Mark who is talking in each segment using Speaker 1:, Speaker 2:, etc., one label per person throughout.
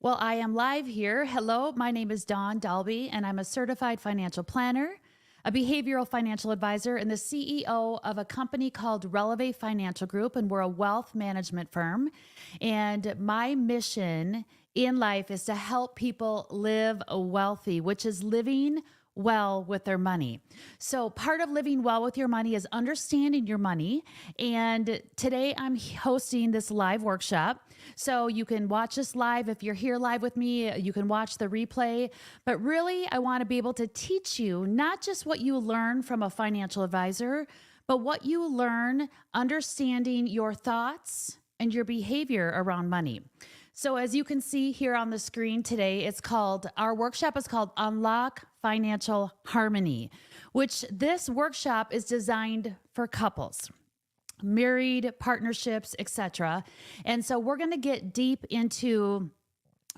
Speaker 1: Well, I am live here. Hello, my name is Dawn Dalby, and I'm a certified financial planner, a behavioral financial advisor, and the CEO of a company called Releve Financial Group, and we're a wealth management firm. And my mission in life is to help people live wealthy, which is living well with their money. So, part of living well with your money is understanding your money. And today I'm hosting this live workshop. So, you can watch this live. If you're here live with me, you can watch the replay. But really, I want to be able to teach you not just what you learn from a financial advisor, but what you learn understanding your thoughts and your behavior around money. So as you can see here on the screen today, our workshop is called Unlock Financial Harmony, which this workshop is designed for couples, married partnerships, etc. And so we're going to get deep into,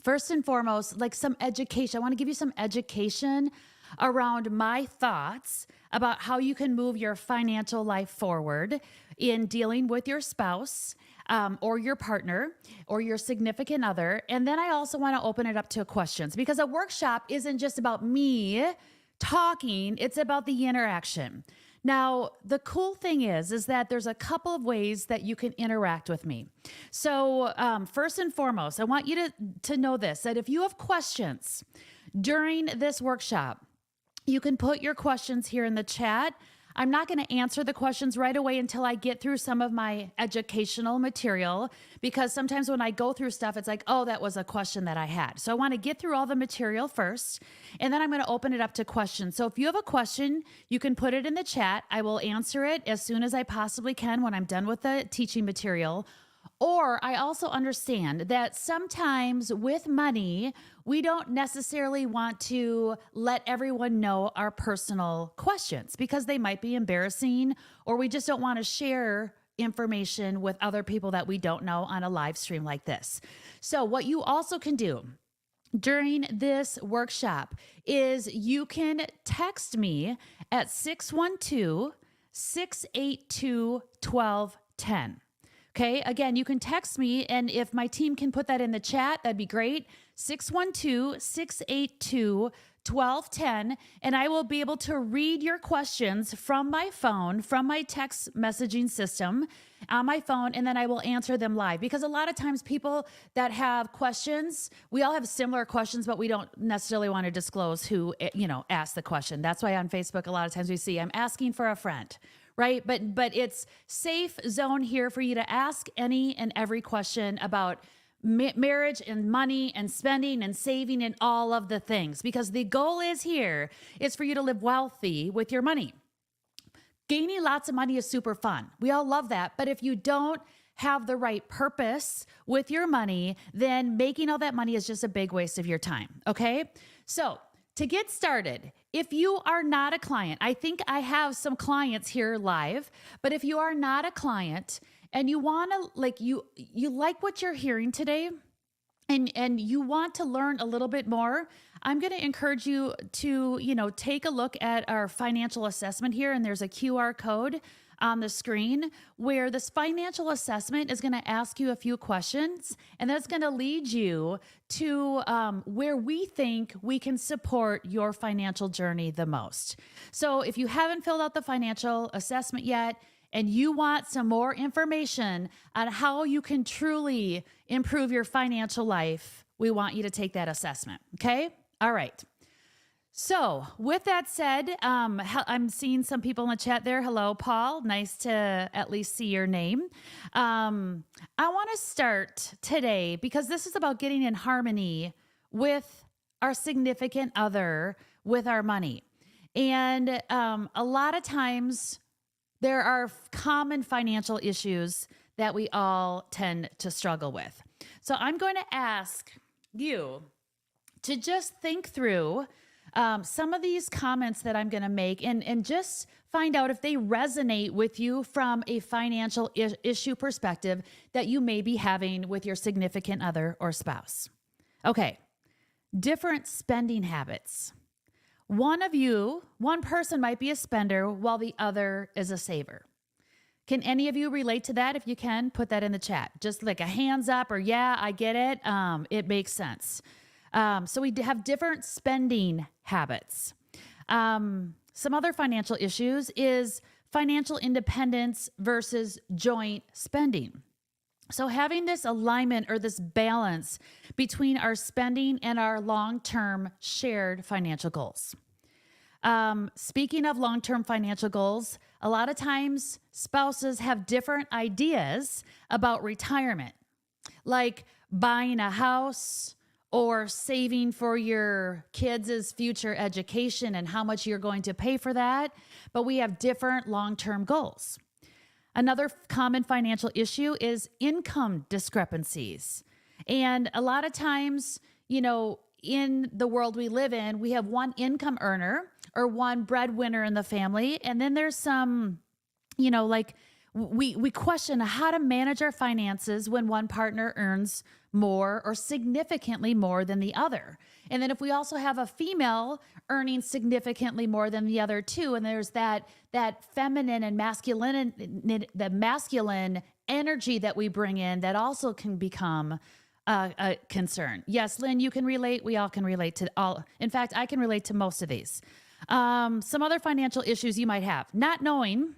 Speaker 1: first and foremost, like some education. I want to give you some education around my thoughts about how you can move your financial life forward in dealing with your spouse, or your partner or your significant other. And then I also want to open it up to questions, because a workshop isn't just about me talking, it's about the interaction. Now, the cool thing is that there's a couple of ways that you can interact with me. So first and foremost, I want you to know this, that if you have questions during this workshop, you can put your questions here in the chat. I'm not going to answer the questions right away until I get through some of my educational material, because sometimes when I go through stuff, it's like, oh, that was a question that I had. So I want to get through all the material first, and then I'm going to open it up to questions. So if you have a question, you can put it in the chat. I will answer it as soon as I possibly can when I'm done with the teaching material. Or I also understand that sometimes with money, we don't necessarily want to let everyone know our personal questions because they might be embarrassing, or we just don't want to share information with other people that we don't know on a live stream like this. So what you also can do during this workshop is you can text me at 612-682-1210. Okay, again, you can text me, and if my team can put that in the chat, that'd be great. 612-682-1210, and I will be able to read your questions from my phone, from my text messaging system on my phone, and then I will answer them live. Because a lot of times people that have questions, we all have similar questions, but we don't necessarily want to disclose who, asked the question. That's why on Facebook, a lot of times we see, I'm asking for a friend. Right? But it's safe zone here for you to ask any and every question about marriage and money and spending and saving and all of the things, because the goal is for you to live wealthy with your money. Gaining lots of money is super fun. We all love that. But if you don't have the right purpose with your money, then making all that money is just a big waste of your time. Okay? So to get started, if you are not a client, I think I have some clients here live, but if you are not a client and you want to you like what you're hearing today and you want to learn a little bit more, I'm going to encourage you to, take a look at our financial assessment here, and there's a QR code on the screen where this financial assessment is going to ask you a few questions, and that's going to lead you to where we think we can support your financial journey the most. So if you haven't filled out the financial assessment yet and you want some more information on how you can truly improve your financial life, we want you to take that assessment. Okay? All right. So with that said, I'm seeing some people in the chat there. Hello, Paul. Nice to at least see your name. I want to start today because this is about getting in harmony with our significant other, with our money. And a lot of times there are common financial issues that we all tend to struggle with. So I'm going to ask you to just think through some of these comments that I'm going to make and just find out if they resonate with you from a financial issue perspective that you may be having with your significant other or spouse. Okay. Different spending habits. One person might be a spender while the other is a saver. Can any of you relate to that? If you can, put that in the chat. Just like a hands up or yeah, I get it. It makes sense. So we have different spending habits. Some other financial issues is financial independence versus joint spending. So having this alignment or this balance between our spending and our long-term shared financial goals. Speaking of long-term financial goals, a lot of times spouses have different ideas about retirement, like buying a house or saving for your kids' future education and how much you're going to pay for that. But we have different long-term goals. Another common financial issue is income discrepancies. And a lot of times, in the world we live in, we have one income earner or one breadwinner in the family. And then there's some, we question how to manage our finances when one partner earns more or significantly more than the other. And then if we also have a female earning significantly more than the other too, and there's that feminine and the masculine energy that we bring in that also can become a concern. Yes, Lynn, you can relate. We all can relate to all. In fact, I can relate to most of these. Some other financial issues you might have, not knowing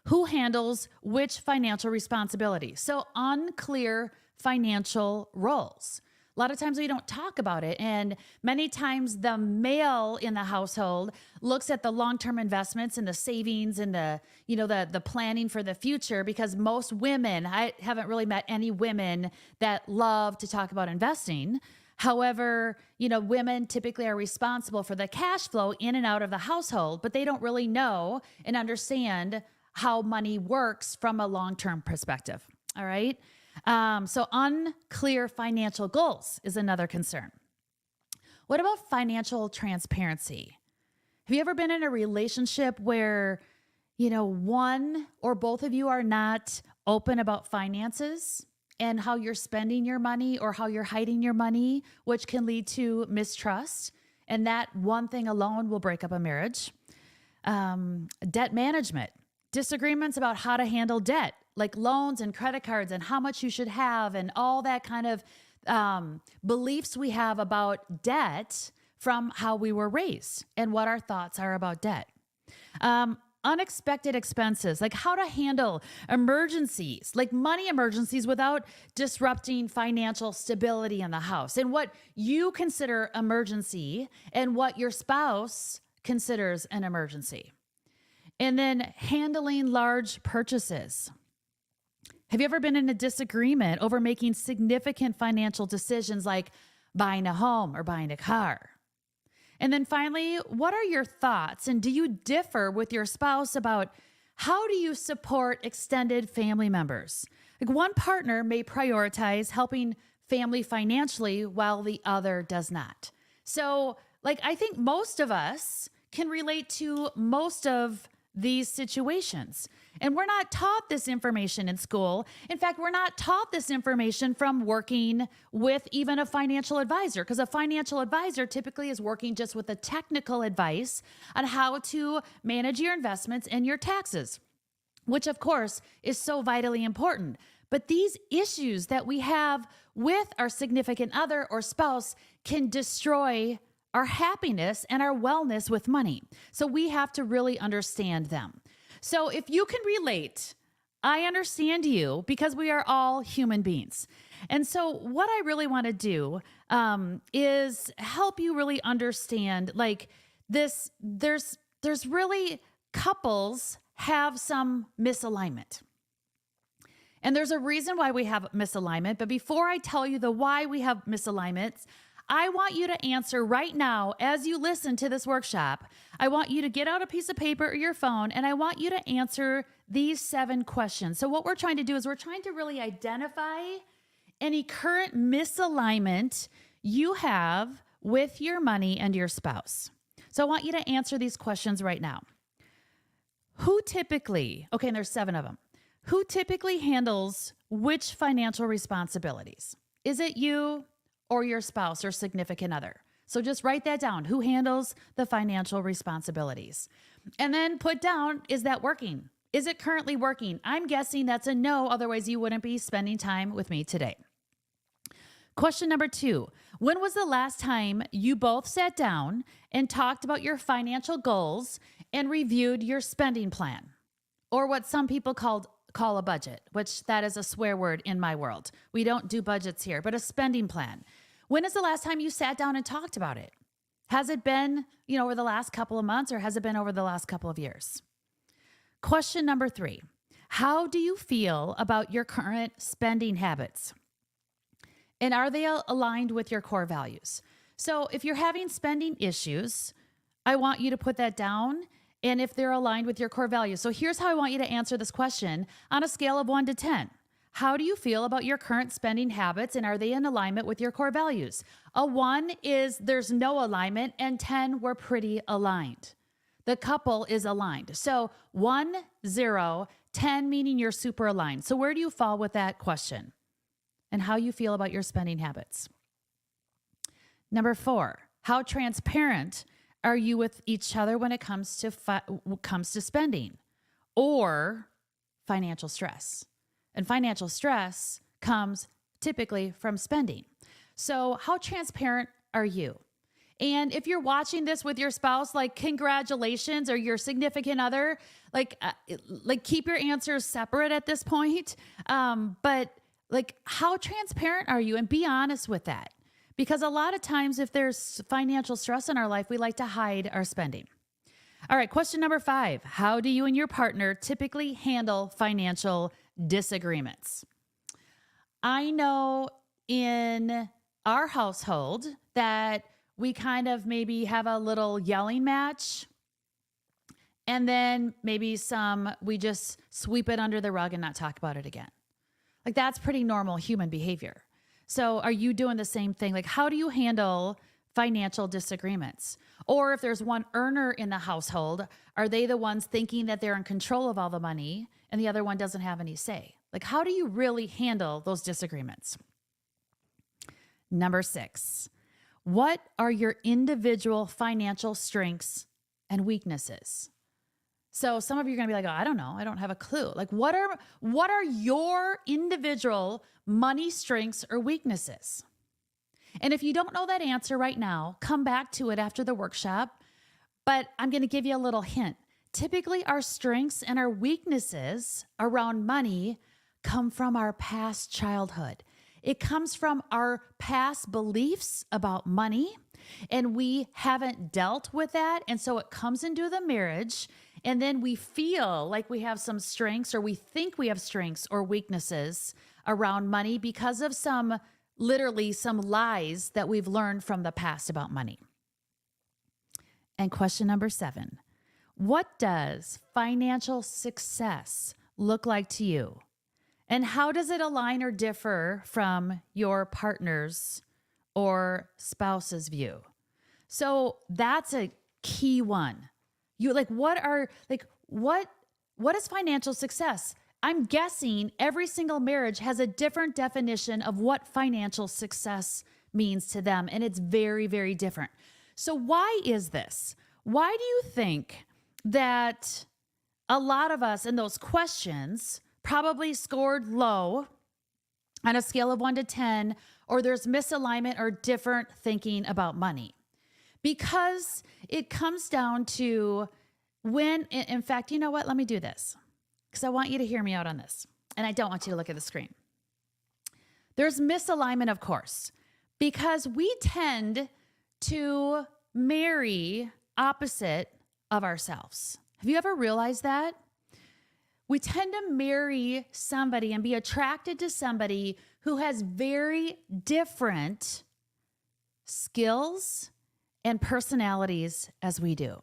Speaker 1: who handles which financial responsibility. So unclear financial roles. A lot of times we don't talk about it. And many times the male in the household looks at the long-term investments and the savings and the planning for the future, because most women, I haven't really met any women that love to talk about investing. However, women typically are responsible for the cash flow in and out of the household, but they don't really know and understand how money works from a long-term perspective. All right. So unclear financial goals is another concern. What about financial transparency? Have you ever been in a relationship where, one or both of you are not open about finances and how you're spending your money or how you're hiding your money, which can lead to mistrust? And that one thing alone will break up a marriage. Debt management. Disagreements about how to handle debt, like loans and credit cards and how much you should have and all that kind of beliefs we have about debt from how we were raised and what our thoughts are about debt. Unexpected expenses, like how to handle emergencies, like money emergencies without disrupting financial stability in the house, and what you consider emergency and what your spouse considers an emergency. And then handling large purchases. Have you ever been in a disagreement over making significant financial decisions like buying a home or buying a car? And then finally, what are your thoughts? And do you differ with your spouse about how do you support extended family members? Like one partner may prioritize helping family financially while the other does not. So I think most of us can relate to most of these situations. And we're not taught this information in school. In fact, we're not taught this information from working with even a financial advisor, because a financial advisor typically is working just with the technical advice on how to manage your investments and your taxes, which of course is so vitally important. But these issues that we have with our significant other or spouse can destroy our happiness and our wellness with money. So we have to really understand them. So if you can relate, I understand you, because we are all human beings. And so what I really want to do is help you really understand this. There's really couples have some misalignment. And there's a reason why we have misalignment. But before I tell you the why we have misalignments, I want you to answer right now as you listen to this workshop. I want you to get out a piece of paper or your phone, and I want you to answer these 7 questions. So what we're trying to do is we're trying to really identify any current misalignment you have with your money and your spouse. So I want you to answer these questions right now. Who typically, and there's 7 of them. Who typically handles which financial responsibilities? Is it you or your spouse or significant other? So just write that down. Who handles the financial responsibilities? And then put down, is that working? Is it currently working? I'm guessing that's a no. Otherwise, you wouldn't be spending time with me today. Question number 2. When was the last time you both sat down and talked about your financial goals and reviewed your spending plan? Or what some people call a budget, which that is a swear word in my world. We don't do budgets here, but a spending plan. When is the last time you sat down and talked about it? Has it been, over the last couple of months, or has it been over the last couple of years? Question number 3. How do you feel about your current spending habits? And are they aligned with your core values? So if you're having spending issues, I want you to put that down, and if they're aligned with your core values. So here's how I want you to answer this question on a scale of 1 to 10. How do you feel about your current spending habits, and are they in alignment with your core values? A 1 is there's no alignment, and 10, we're pretty aligned. The couple is aligned. So 1, 0, 10 meaning you're super aligned. So where do you fall with that question? And how you feel about your spending habits? Number 4, how transparent are you with each other when it comes to spending or financial stress? And financial stress comes typically from spending. So how transparent are you? And if you're watching this with your spouse, like congratulations, or your significant other, like keep your answers separate at this point. But like, how transparent are you? And be honest with that. Because a lot of times if there's financial stress in our life, we like to hide our spending. All right, question number 5. How do you and your partner typically handle financial disagreements? I know in our household that we kind of maybe have a little yelling match, and then maybe we just sweep it under the rug and not talk about it again. Like, that's pretty normal human behavior. So are you doing the same thing? Like, how do you handle financial disagreements? Or if there's one earner in the household, are they the ones thinking that they're in control of all the money and the other one doesn't have any say? Like, how do you really handle those disagreements? Number 6, what are your individual financial strengths and weaknesses? So some of you are going to be like, oh, I don't know. I don't have a clue. Like, what are your individual money strengths or weaknesses? And if you don't know that answer right now, come back to it after the workshop. But I'm going to give you a little hint. Typically, our strengths and our weaknesses around money come from our past childhood. It comes from our past beliefs about money, and we haven't dealt with that. And so it comes into the marriage, and then we feel like we have some strengths, or we think we have strengths or weaknesses around money because of literally some lies that we've learned from the past about money. And question number 7, what does financial success look like to you? And how does it align or differ from your partner's or spouse's view? So that's a key one. What is financial success? I'm guessing every single marriage has a different definition of what financial success means to them. And it's very, very different. So why is this? Why do you think that a lot of us in those questions probably scored low on a scale of 1 to 10, or there's misalignment or different thinking about money? Because it comes down to in fact, you know what? Let me do this because I want you to hear me out on this. And I don't want you to look at the screen. There's misalignment, of course, because we tend to marry opposite of ourselves. Have you ever realized that? We tend to marry somebody and be attracted to somebody who has very different skills and personalities as we do.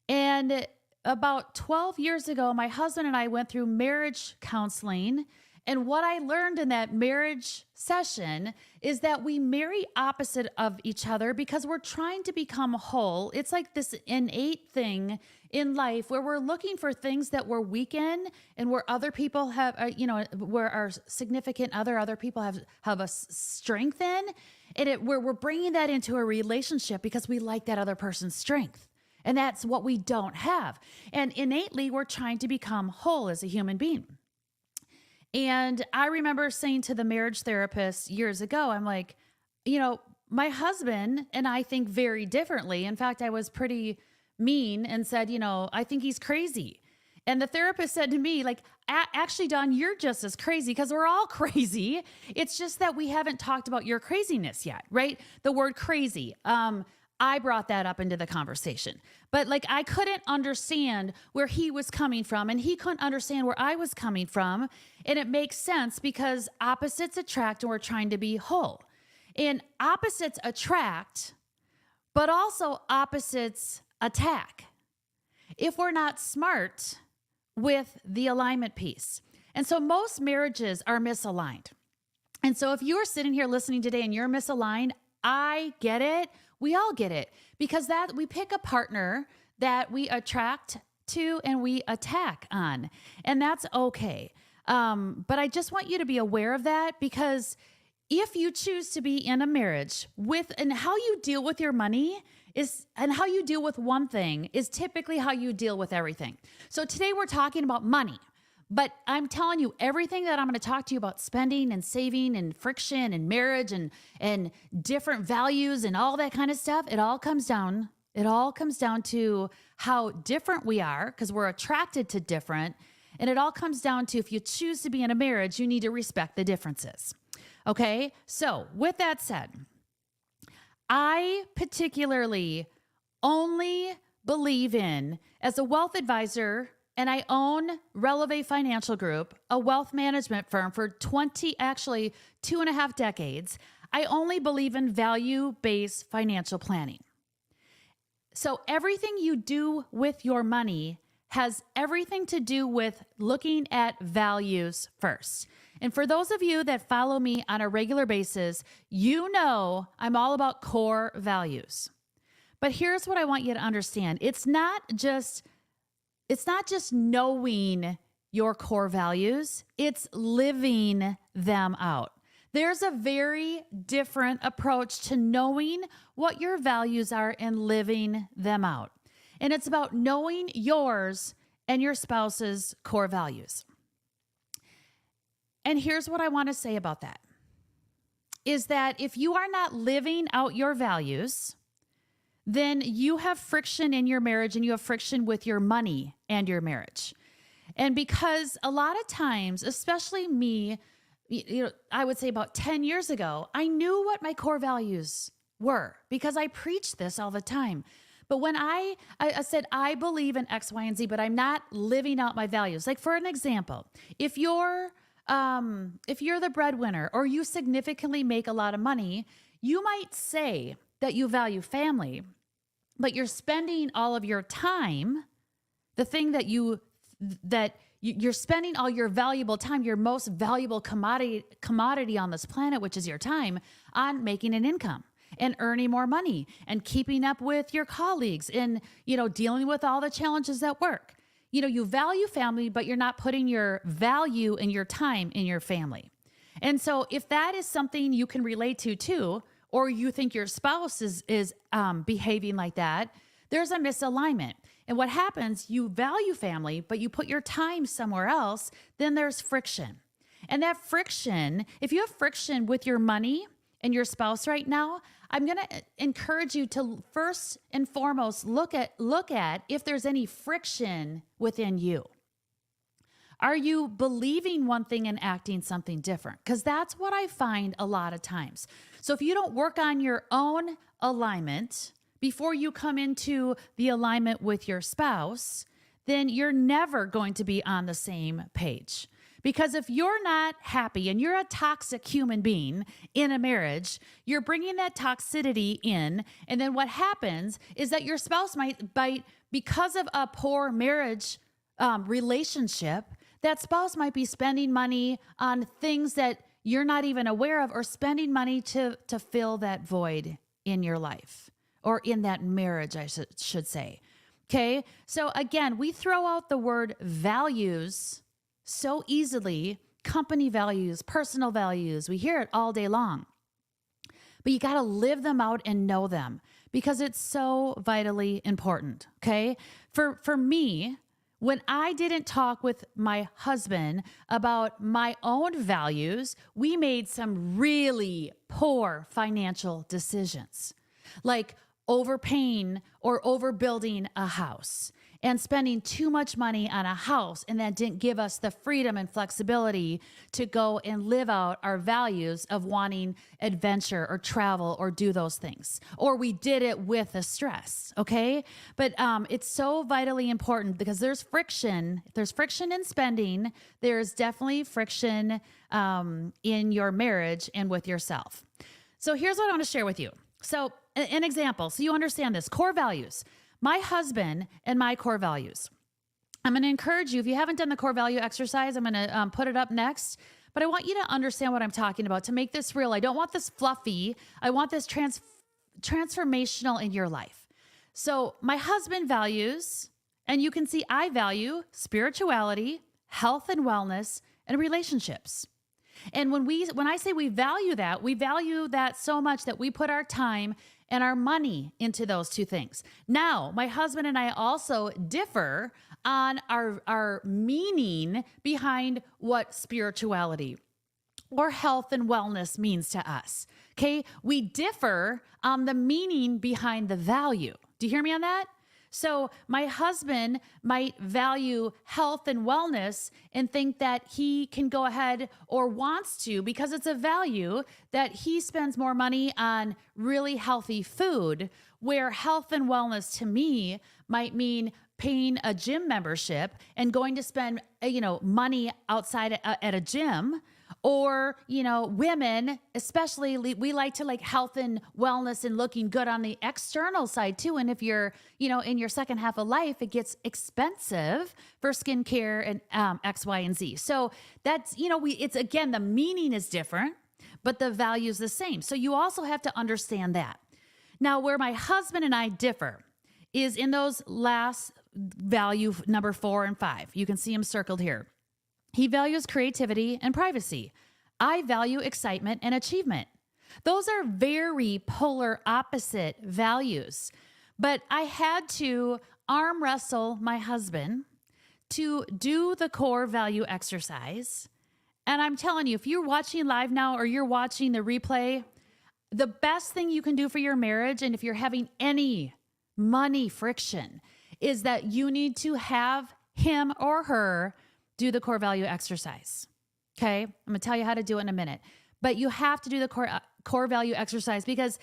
Speaker 1: And about 12 years ago, my husband and I went through marriage counseling. And what I learned in that marriage session is that we marry opposite of each other because we're trying to become whole. It's like this innate thing in life where we're looking for things that we're weak in, and where other people have, where our significant other people have a strength in, and where we're bringing that into a relationship because we like that other person's strength. And that's what we don't have. And innately, we're trying to become whole as a human being. And I remember saying to the marriage therapist years ago, I'm like, my husband and I think very differently. In fact, I was pretty mean and said, I think he's crazy. And the therapist said to me, like, actually, Dawn, you're just as crazy because we're all crazy. It's just that we haven't talked about your craziness yet, right? The word crazy. I brought that up into the conversation, but like I couldn't understand where he was coming from and he couldn't understand where I was coming from. And it makes sense because opposites attract and we're trying to be whole. And opposites attract, but also opposites attack if we're not smart with the alignment piece. And so most marriages are misaligned. And so if you're sitting here listening today and you're misaligned, I get it. We all get it because that we pick a partner that we attract to and we attack on, and that's okay. But I just want you to be aware of that because if you choose to be in a marriage and how you deal with your money and how you deal with one thing is typically how you deal with everything. So today we're talking about money. But I'm telling you, everything that I'm going to talk to you about spending and saving and friction and marriage and different values and all that kind of stuff, it all comes down to how different we are because we're attracted to different. And it all comes down to if you choose to be in a marriage, you need to respect the differences. Okay? So with that said, I particularly only believe in, as a wealth advisor, and I own Releve Financial Group, a wealth management firm for 2.5 decades. I only believe in value-based financial planning. So everything you do with your money has everything to do with looking at values first. And for those of you that follow me on a regular basis, you know I'm all about core values. But here's what I want you to understand. It's not just knowing your core values, it's living them out. There's a very different approach to knowing what your values are and living them out. And it's about knowing yours and your spouse's core values. And here's what I want to say about that, is that if you are not living out your values, then you have friction in your marriage and you have friction with your money and your marriage. And because a lot of times, especially me, I would say about 10 years ago, I knew what my core values were because I preached this all the time. But when I said, I believe in X, Y, and Z, but I'm not living out my values. Like for an example, if you're the breadwinner or you significantly make a lot of money, you might say that you value family, but you're spending all of your time, the thing that you're spending all your valuable time, your most valuable commodity on this planet, which is your time, on making an income and earning more money and keeping up with your colleagues and, dealing with all the challenges at work. You value family, but you're not putting your value and your time in your family. And so if that is something you can relate to too, or you think your spouse is behaving like that, there's a misalignment. And what happens, you value family, but you put your time somewhere else, then there's friction. And that friction, if you have friction with your money and your spouse right now, I'm going to encourage you to first and foremost look at if there's any friction within you. Are you believing one thing and acting something different? Because that's what I find a lot of times. So if you don't work on your own alignment before you come into the alignment with your spouse, then you're never going to be on the same page. Because if you're not happy and you're a toxic human being in a marriage, you're bringing that toxicity in. And then what happens is that your spouse might, because of a poor marriage relationship, that spouse might be spending money on things that you're not even aware of, or spending money to fill that void in your life or in that marriage, I should say. Okay. So again, we throw out the word values so easily, company values, personal values. We hear it all day long, but you got to live them out and know them, because it's so vitally important. Okay. For me, when I didn't talk with my husband about my own values, we made some really poor financial decisions, like overpaying or overbuilding a house and spending too much money on a house, and that didn't give us the freedom and flexibility to go and live out our values of wanting adventure or travel or do those things. Or we did it with the stress, okay? But it's so vitally important because there's friction. If there's friction in spending, there's definitely friction in your marriage and with yourself. So here's what I want to share with you. So an example, so you understand this, core values. My husband and my core values. I'm going to encourage you, if you haven't done the core value exercise, I'm going to put it up next. But I want you to understand what I'm talking about to make this real. I don't want this fluffy. I want this transformational in your life. So my husband values, and you can see I value spirituality, health and wellness, and relationships. And when I say we value that so much that we put our time and our money into those two things. Now, my husband and I also differ on our meaning behind what spirituality or health and wellness means to us. Okay? We differ on the meaning behind the value. Do you hear me on that? So my husband might value health and wellness and think that he can go ahead or wants to, because it's a value, that he spends more money on really healthy food, where health and wellness to me might mean paying a gym membership and going to spend, money outside at a gym. Or, women, especially, we like to like health and wellness and looking good on the external side too. And if you're, in your second half of life, it gets expensive for skincare and X, Y, and Z. So that's, it's again, the meaning is different, but the value is the same. So you also have to understand that. Now, where my husband and I differ is in those last value, number 4 and 5. You can see them circled here. He values creativity and privacy. I value excitement and achievement. Those are very polar opposite values. But I had to arm wrestle my husband to do the core value exercise. And I'm telling you, if you're watching live now or you're watching the replay, the best thing you can do for your marriage, and if you're having any money friction, is that you need to have him or her do the core value exercise. Okay. I'm going to tell you how to do it in a minute, but you have to do the core value exercise because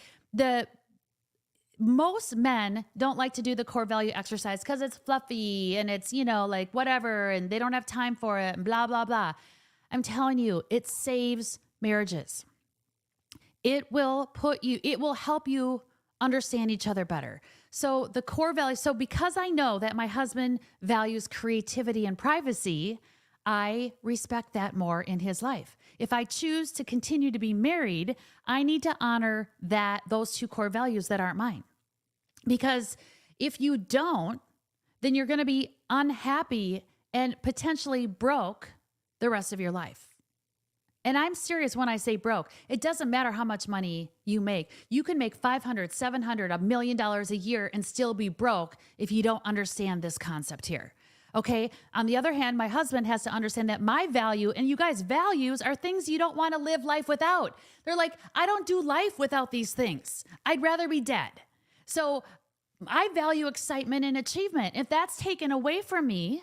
Speaker 1: most men don't like to do the core value exercise because it's fluffy and it's, like whatever, and they don't have time for it and blah, blah, blah. I'm telling you, it saves marriages. It will help you understand each other better. So the core value, so because I know that my husband values creativity and privacy, I respect that more in his life. If I choose to continue to be married, I need to honor those two core values that aren't mine. Because if you don't, then you're going to be unhappy and potentially broke the rest of your life. And I'm serious when I say broke. It doesn't matter how much money you make. You can make $500, $700, $1 million a year and still be broke if you don't understand this concept here. Okay. On the other hand, my husband has to understand that my value and you guys' values are things you don't want to live life without. They're like, I don't do life without these things. I'd rather be dead. So I value excitement and achievement. If that's taken away from me,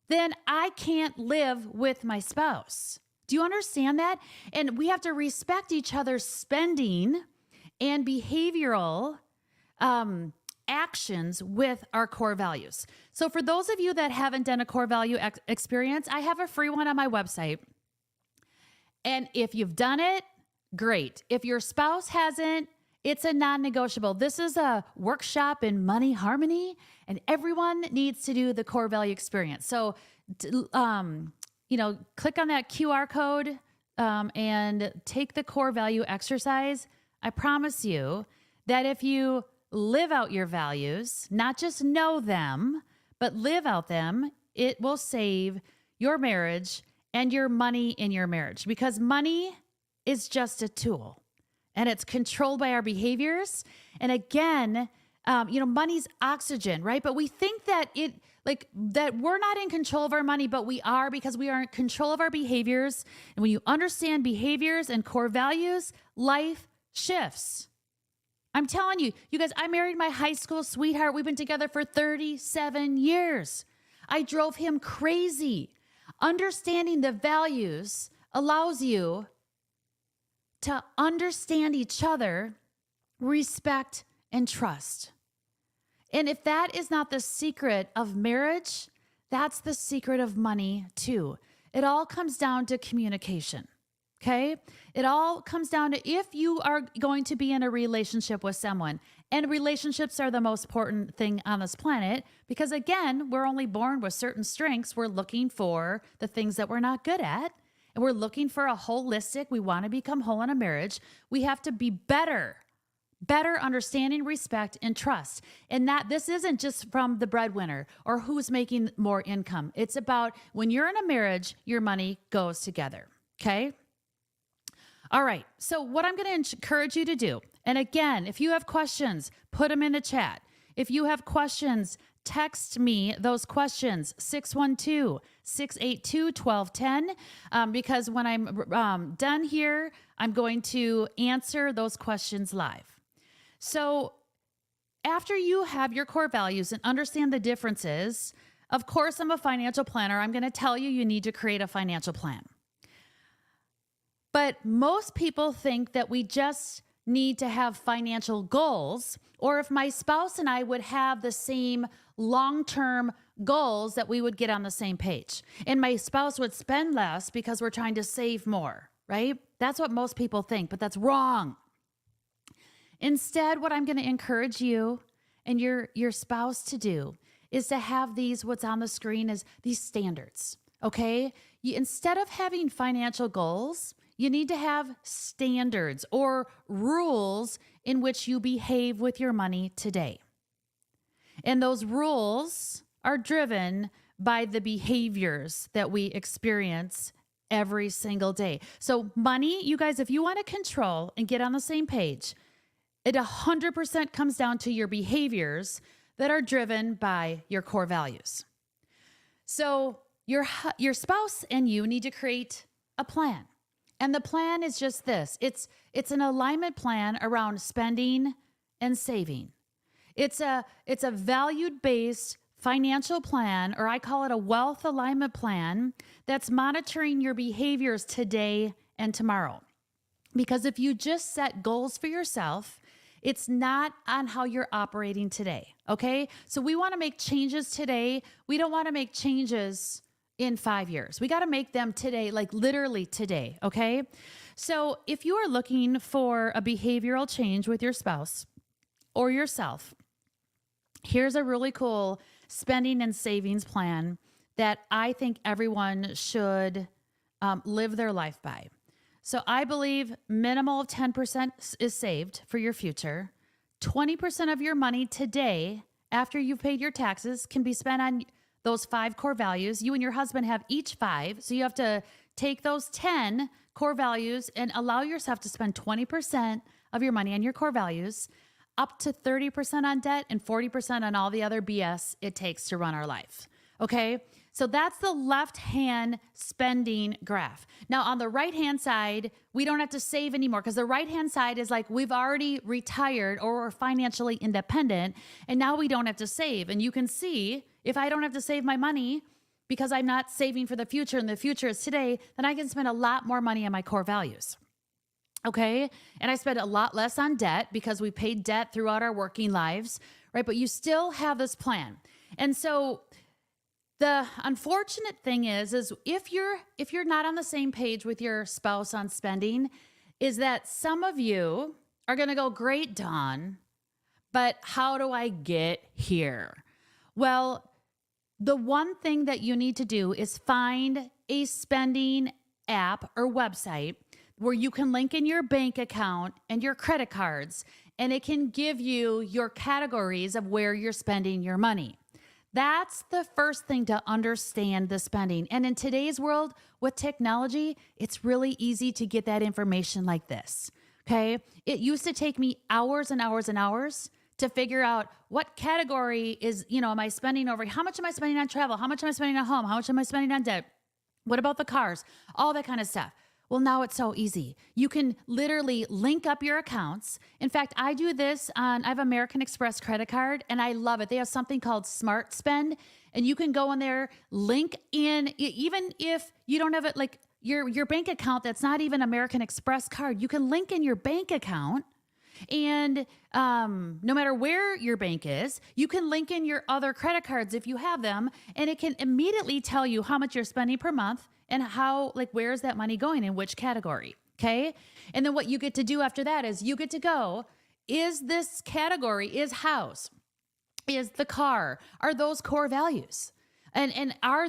Speaker 1: then I can't live with my spouse. Do you understand that? And we have to respect each other's spending and behavioral actions with our core values. So for those of you that haven't done a core value experience, I have a free one on my website. And if you've done it, great. If your spouse hasn't, it's a non-negotiable. This is a workshop in money harmony, and everyone needs to do the core value experience. So, click on that QR code and take the core value exercise. I promise you that if you live out your values, not just know them, but live out them, it will save your marriage and your money in your marriage, because money is just a tool. and it's controlled by our behaviors. And again, money's oxygen, right? But we think that that we're not in control of our money, but we are, because we are in control of our behaviors. And when you understand behaviors and core values, life shifts. I'm telling you, you guys, I married my high school sweetheart. We've been together for 37 years. I drove him crazy. Understanding the values allows you to understand each other, respect, and trust. And if that is not the secret of marriage, that's the secret of money too. It all comes down to communication. Okay? It all comes down to, if you are going to be in a relationship with someone, and relationships are the most important thing on this planet, because again, we're only born with certain strengths. We're looking for the things that we're not good at, and we're looking for a holistic, we want to become whole in a marriage. We have to be better understanding, respect, and trust. And that this isn't just from the breadwinner or who's making more income. It's about, when you're in a marriage, your money goes together. Okay? All right. So what I'm going to encourage you to do, and again, if you have questions, put them in the chat. If you have questions, text me those questions, 612-682-1210, because when I'm done here, I'm going to answer those questions live. So after you have your core values and understand the differences, of course, I'm a financial planner. I'm going to tell you, you need to create a financial plan. But most people think that we just need to have financial goals, or if my spouse and I would have the same long-term goals, that we would get on the same page. And my spouse would spend less because we're trying to save more, right? That's what most people think, but that's wrong. Instead, what I'm going to encourage you and your spouse to do is to have what's on the screen is these standards, okay? Instead of having financial goals, you need to have standards or rules in which you behave with your money today. And those rules are driven by the behaviors that we experience every single day. So money, you guys, if you want to control and get on the same page, it 100% comes down to your behaviors that are driven by your core values. So your spouse and you need to create a plan. And the plan is just this. It's an alignment plan around spending and saving. It's a value-based financial plan, or I call it a wealth alignment plan, that's monitoring your behaviors today and tomorrow. Because if you just set goals for yourself, it's not on how you're operating today, okay? So we want to make changes today. We don't want to make changes in 5 years. We got to make them today, like literally today, okay? So if you are looking for a behavioral change with your spouse or yourself, here's a really cool spending and savings plan that I think everyone should live their life by. So I believe minimal of 10% is saved for your future. 20% of your money today, after you've paid your taxes, can be spent on those 5 core values. You and your husband have each 5. So you have to take those 10 core values and allow yourself to spend 20% of your money on your core values, up to 30% on debt and 40% on all the other BS it takes to run our life. Okay? So that's the left-hand spending graph. Now, on the right-hand side, we don't have to save anymore, because the right-hand side is like we've already retired or we're financially independent, and now we don't have to save. And you can see, if I don't have to save my money because I'm not saving for the future and the future is today, then I can spend a lot more money on my core values. Okay? And I spend a lot less on debt because we paid debt throughout our working lives, right? But you still have this plan. And so the unfortunate thing is if you're not on the same page with your spouse on spending, is that some of you are going to go, great, Dawn, but how do I get here? Well, the one thing that you need to do is find a spending app or website where you can link in your bank account and your credit cards, and it can give you your categories of where you're spending your money. That's the first thing to understand the spending. And in today's world with technology, it's really easy to get that information like this. Okay. It used to take me hours and hours and hours to figure out what category is, am I spending over? How much am I spending on travel? How much am I spending on home? How much am I spending on debt? What about the cars? All that kind of stuff. Well, now it's so easy. You can literally link up your accounts. In fact, I do this I have American Express credit card and I love it. They have something called Smart Spend and you can go in there, link in, even if you don't have it like your bank account that's not even American Express card, you can link in your bank account. And no matter where your bank is, you can link in your other credit cards if you have them, and it can immediately tell you how much you're spending per month and where is that money going in which category. Okay. And then what you get to do after that is you get to go, is this category, is house, is the car, are those core values? And are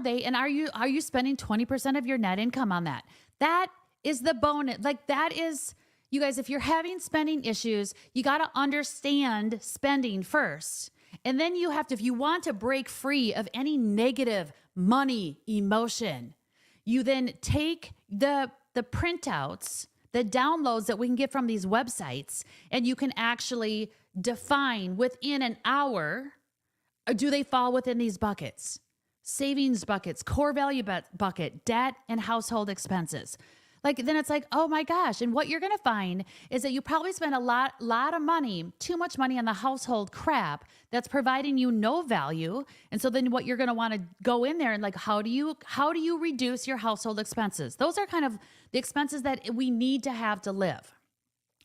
Speaker 1: you spending 20% of your net income on that? That is the bonus. Like that is, you guys, if you're having spending issues, you got to understand spending first. And then you have to, if you want to break free of any negative money emotion, you then take the printouts, the downloads that we can get from these websites, and you can actually define within an hour, do they fall within these buckets? Savings buckets, core value bucket, debt, and household expenses. Then it's like, oh my gosh. And what you're going to find is that you probably spend a lot of money, too much money on the household crap that's providing you no value. And so then what you're going to want to go in there and how do you reduce your household expenses? Those are kind of the expenses that we need to have to live,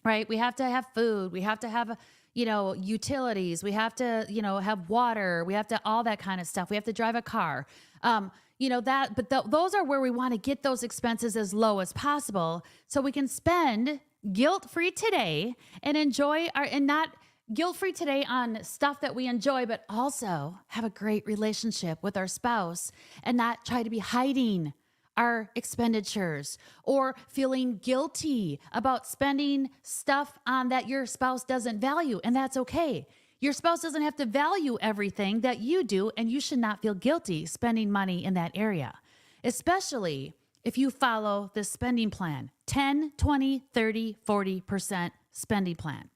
Speaker 1: right? We have to have food. We have to have, utilities. We have to, have water. We have to, all that kind of stuff. We have to drive a car. Those are where we want to get those expenses as low as possible so we can spend guilt-free today and enjoy and not guilt-free today on stuff that we enjoy, but also have a great relationship with our spouse and not try to be hiding our expenditures or feeling guilty about spending stuff on that your spouse doesn't value. And that's okay. Your spouse doesn't have to value everything that you do, and you should not feel guilty spending money in that area, especially if you follow the spending plan, 10, 20, 30, 40% spending plan.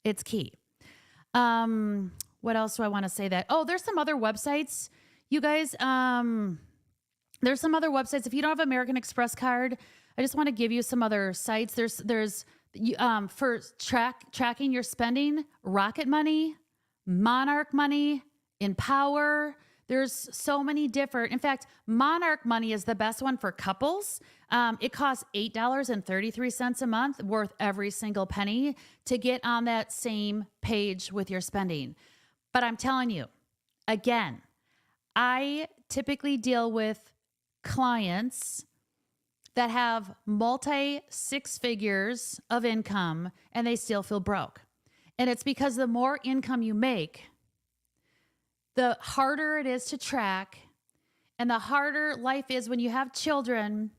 Speaker 1: It's key. What else do I want to say that? Oh, there's some other websites, you guys. There's some other websites. If you don't have American Express card, I just want to give you some other sites. There's for tracking your spending, Rocket Money, Monarch Money, Empower. There's so many different. In fact, Monarch Money is the best one for couples. It costs $8.33 a month, worth every single penny to get on that same page with your spending. But I'm telling you, again, I typically deal with clients that have multi six figures of income and they still feel broke. And it's because the more income you make, the harder it is to track and the harder life is when you have children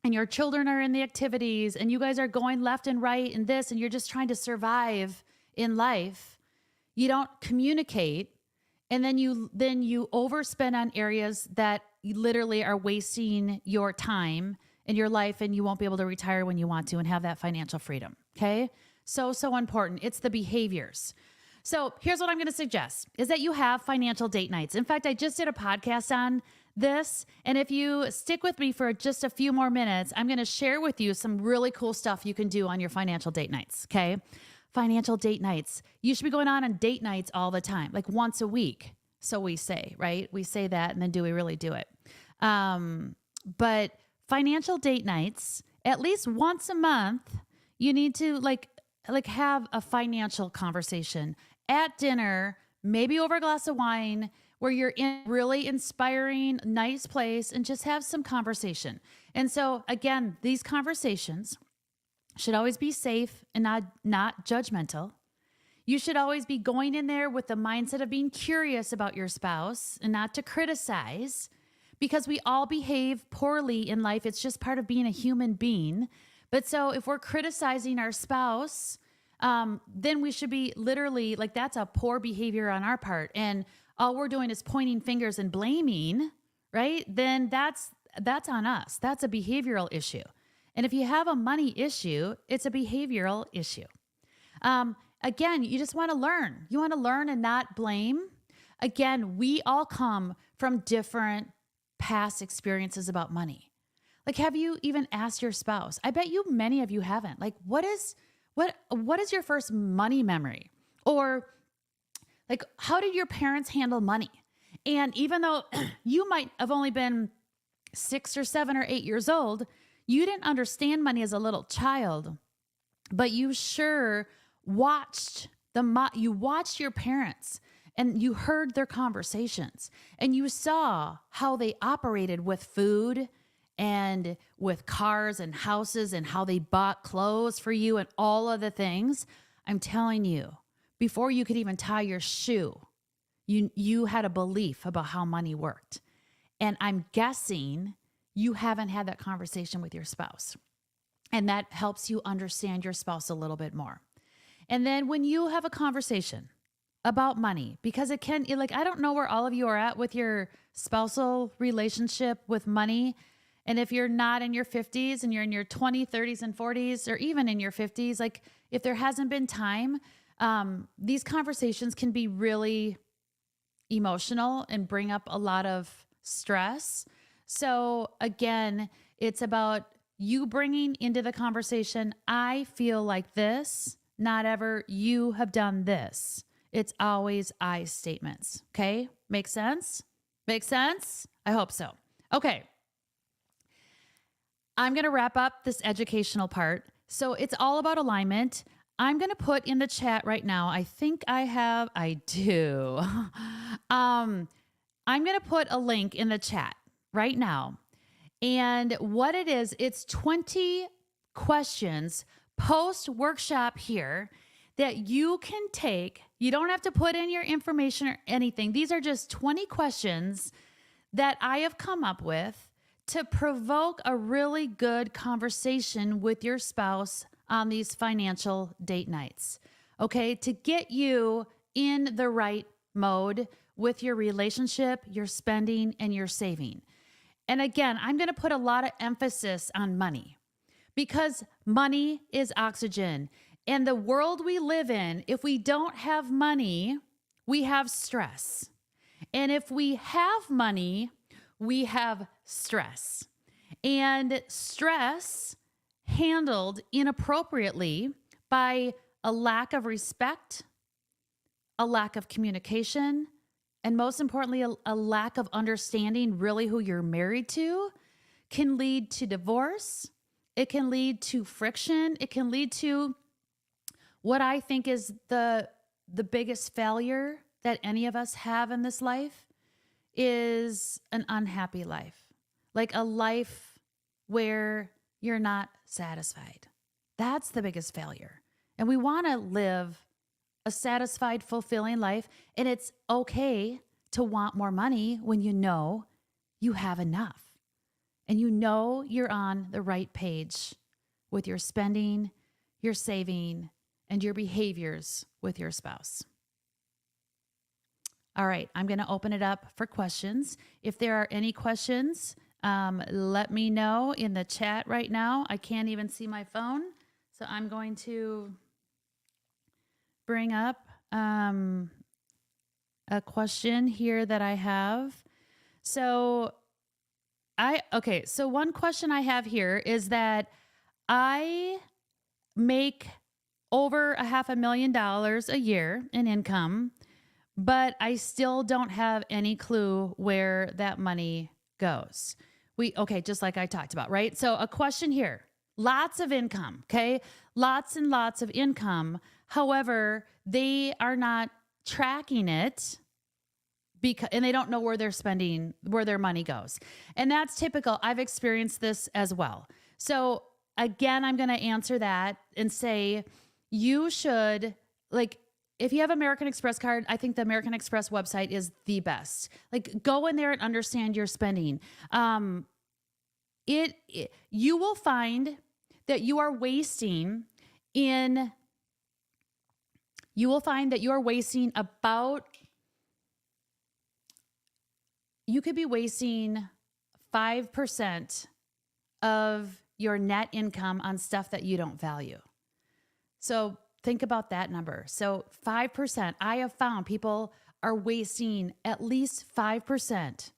Speaker 1: and your children are in the activities and you guys are going left and right and this and you're just trying to survive in life. You don't communicate and then you overspend on areas that literally are wasting your time in your life and you won't be able to retire when you want to and have that financial freedom. Okay. So important. It's the behaviors. So here's what I'm going to suggest is that you have financial date nights. In fact, I just did a podcast on this. And if you stick with me for just a few more minutes, I'm going to share with you some really cool stuff you can do on your financial date nights. Okay. Financial date nights. You should be going on date nights all the time, like once a week. So we say, right? We say that and then do we really do it? But financial date nights, at least once a month, you need to have a financial conversation at dinner, maybe over a glass of wine, where you're in a really inspiring, nice place and just have some conversation. And so again, these conversations should always be safe and not judgmental. You should always be going in there with the mindset of being curious about your spouse and not to criticize, because we all behave poorly in life. It's just part of being a human being. But so if we're criticizing our spouse, then we should be literally that's a poor behavior on our part. And all we're doing is pointing fingers and blaming, right? Then that's on us. That's a behavioral issue. And if you have a money issue, it's a behavioral issue. Again, you just want to learn. You want to learn and not blame. Again, we all come from different past experiences about money. Like, have you even asked your spouse? I bet many of you haven't. Like, what is your first money memory? Or like, how did your parents handle money? And even though you might have only been 6 or 7 or 8 years old, you didn't understand money as a little child, but you sure watched you watched your parents and you heard their conversations and you saw how they operated with food and with cars and houses and how they bought clothes for you and all of the things. I'm telling you, before you could even tie your shoe, you had a belief about how money worked. And I'm guessing you haven't had that conversation with your spouse. And that helps you understand your spouse a little bit more. And then when you have a conversation about money, because it can, like, I don't know where all of you are at with your spousal relationship with money. And if you're not in your 50s and you're in your 20s, 30s, and 40s, or even in your 50s, like if there hasn't been time, these conversations can be really emotional and bring up a lot of stress. So again, it's about you bringing into the conversation, I feel like this, not ever you have done this. It's always I statements. Okay. Make sense? Make sense? I hope so. Okay. I'm going to wrap up this educational part. So it's all about alignment. I'm going to put in the chat right now. I think I do. I'm going to put a link in the chat right now. And what it is, it's 20 questions post workshop here that you can take. You don't have to put in your information or anything. These are just 20 questions that I have come up with to provoke a really good conversation with your spouse on these financial date nights. Okay, to get you in the right mode with your relationship, your spending, and your saving. And again, I'm going to put a lot of emphasis on money because money is oxygen. And the world we live in, if we don't have money, we have stress. And if we have money, we have stress. And stress handled inappropriately by a lack of respect, a lack of communication, and most importantly, a lack of understanding really who you're married to can lead to divorce. It can lead to friction. It can lead to what I think is the biggest failure that any of us have in this life is an unhappy life. Like a life where you're not satisfied. That's the biggest failure. And we want to live a satisfied, fulfilling life. And it's okay to want more money when you know you have enough and you know you're on the right page with your spending, your saving, and your behaviors with your spouse. All right, I'm going to open it up for questions. If there are any questions, let me know in the chat right now. I can't even see my phone, so I'm going to bring up a question here that I have. So one question I have here is that I make over $500,000 a year in income, but I still don't have any clue where that money goes. Just like I talked about, right? So a question here, lots of income, okay? Lots and lots of income. However, they are not tracking it and they don't know where they're spending, where their money goes. And that's typical. I've experienced this as well. So again, I'm going to answer that and say, you should, like, if you have American Express card, I think the American Express website is the best. Like, go in there and understand your spending. You will find that you are wasting about, you could be wasting 5% of your net income on stuff that you don't value. So think about that number. So 5%, I have found people are wasting at least 5%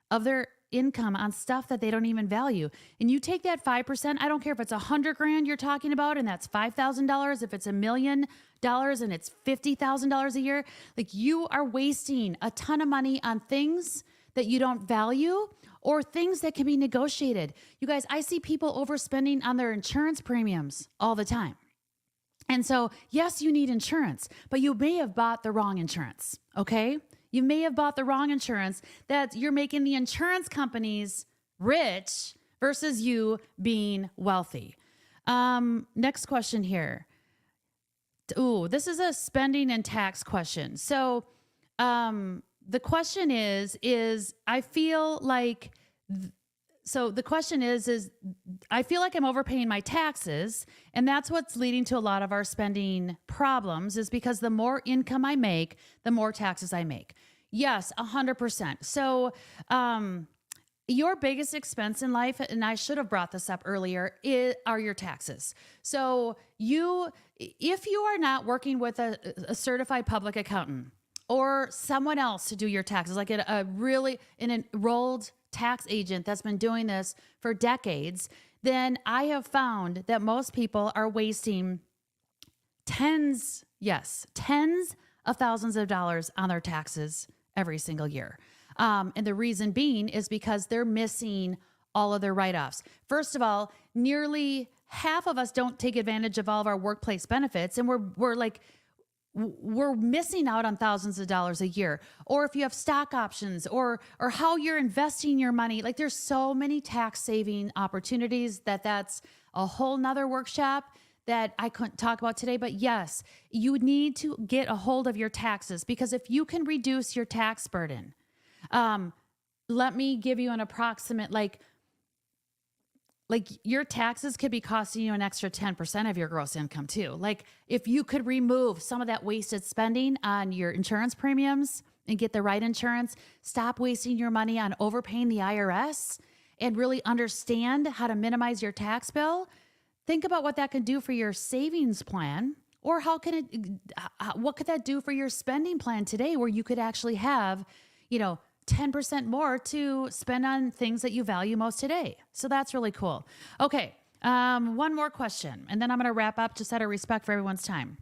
Speaker 1: of their income on stuff that they don't even value. And you take that 5%, I don't care if it's $100,000 you're talking about, and that's $5,000, if it's $1,000,000 and it's $50,000 a year, like you are wasting a ton of money on things that you don't value or things that can be negotiated. You guys, I see people overspending on their insurance premiums all the time. And so, yes, you need insurance, but you may have bought the wrong insurance, okay? You may have bought the wrong insurance that you're making the insurance companies rich versus you being wealthy. Next question here. Ooh, this is a spending and tax question. So the question is I feel like... So the question is I feel like I'm overpaying my taxes, and that's what's leading to a lot of our spending problems is because the more income I make, the more taxes I make. Yes, 100%. So your biggest expense in life, and I should have brought this up earlier, are your taxes. So if you are not working with a certified public accountant or someone else to do your taxes, like an enrolled tax agent that's been doing this for decades, then I have found that most people are wasting tens of thousands of dollars on their taxes every single year. And the reason being is because they're missing all of their write-offs. First of all, nearly half of us don't take advantage of all of our workplace benefits, and we're missing out on thousands of dollars a year. Or if you have stock options or how you're investing your money, like there's so many tax saving opportunities that's a whole nother workshop that I couldn't talk about today. But yes, you need to get a hold of your taxes, because if you can reduce your tax burden, let me give you an approximate, like your taxes could be costing you an extra 10% of your gross income too. Like if you could remove some of that wasted spending on your insurance premiums and get the right insurance, stop wasting your money on overpaying the IRS and really understand how to minimize your tax bill. Think about what that can do for your savings plan, or what could that do for your spending plan today, where you could actually have, 10% more to spend on things that you value most today. So that's really cool. Okay. One more question, and then I'm going to wrap up just out of respect for everyone's time.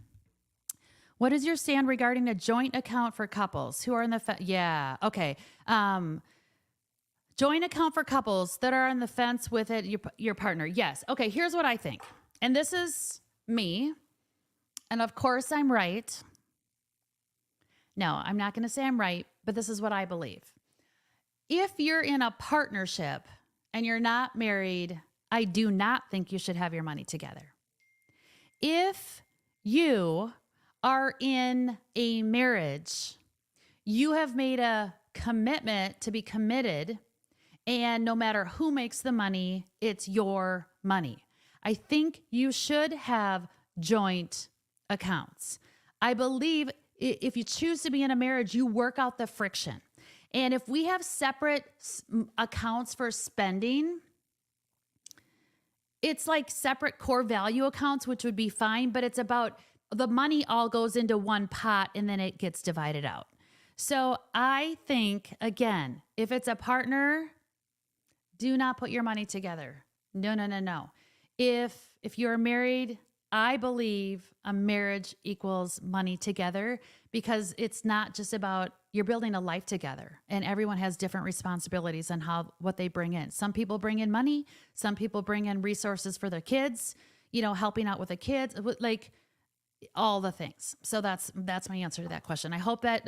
Speaker 1: What is your stand regarding a joint account for couples who are in the, okay. Joint account for couples that are on the fence with your partner. Yes. Okay. Here's what I think. And this is me. And of course I'm right. No, I'm not going to say I'm right, but this is what I believe. If you're in a partnership and you're not married, I do not think you should have your money together. If you are in a marriage, you have made a commitment to be committed, and no matter who makes the money, it's your money. I think you should have joint accounts. I believe if you choose to be in a marriage, you work out the friction. And if we have separate accounts for spending, it's like separate core value accounts, which would be fine, but it's about the money all goes into one pot and then it gets divided out. So I think, again, if it's a partner, do not put your money together. No. If you're married, I believe a marriage equals money together, because it's not just about, you're building a life together, and everyone has different responsibilities on what they bring in. Some people bring in money. Some people bring in resources for their kids, helping out with the kids, like all the things. So that's my answer to that question. I hope I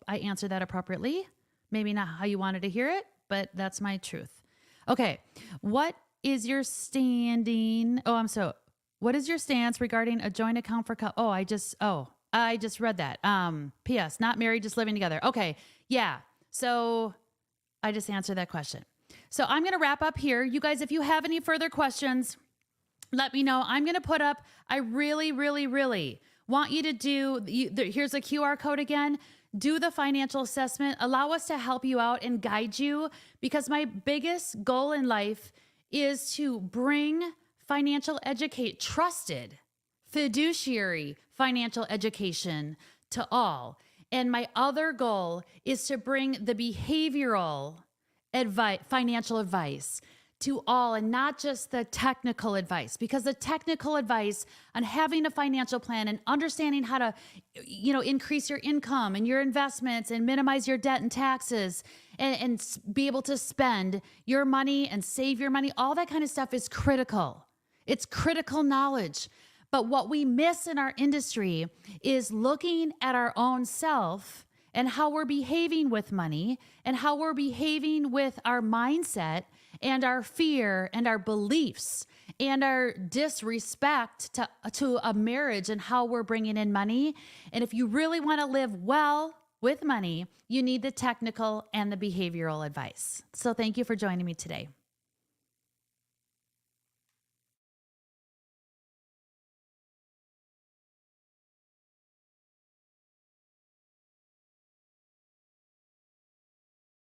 Speaker 1: answered that appropriately. Maybe not how you wanted to hear it, but that's my truth. Okay. What is your what is your stance regarding a joint account for I just read that. P.S. Not married, just living together. Okay. Yeah. So I just answered that question. So I'm going to wrap up here. You guys, if you have any further questions, let me know. I'm going to put up, I really, really, really want you to here's a QR code again. Do the financial assessment. Allow us to help you out and guide you, because my biggest goal in life is to bring trusted fiduciary financial education to all. And my other goal is to bring the behavioral financial advice to all, and not just the technical advice, because the technical advice on having a financial plan and understanding how to, increase your income and your investments and minimize your debt and taxes and be able to spend your money and save your money, all that kind of stuff is critical. It's critical knowledge. But what we miss in our industry is looking at our own self and how we're behaving with money and how we're behaving with our mindset and our fear and our beliefs and our disrespect to a marriage and how we're bringing in money. And if you really want to live well with money, you need the technical and the behavioral advice. So thank you for joining me today.